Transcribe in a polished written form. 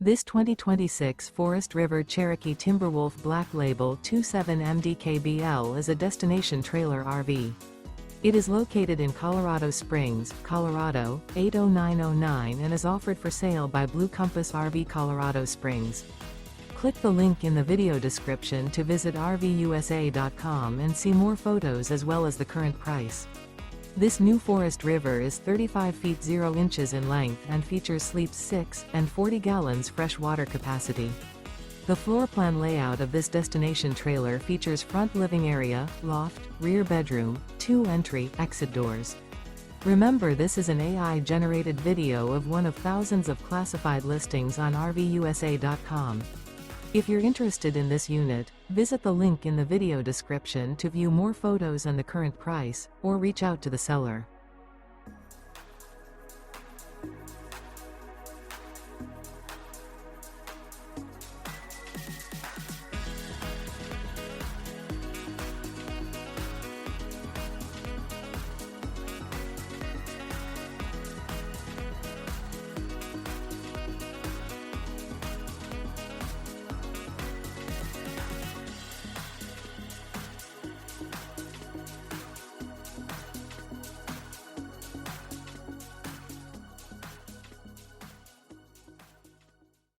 This 2026 Forest River Cherokee Timberwolf Black Label 27MDKBL is a destination trailer RV. It is located in Colorado Springs, Colorado, 80909 and is offered for sale by Blue Compass RV Colorado Springs. Click the link in the video description to visit RVUSA.com and see more photos as well as the current price. This new Forest River is 35 feet 0 inches in length and features sleeps 6 and 40 gallons fresh water capacity. The floor plan layout of this destination trailer features front living area, loft, rear bedroom, 2 entry/exit doors. Remember, this is an AI-generated video of one of thousands of classified listings on RVUSA.com. If you're interested in this unit, visit the link in the video description to view more photos and the current price, or reach out to the seller.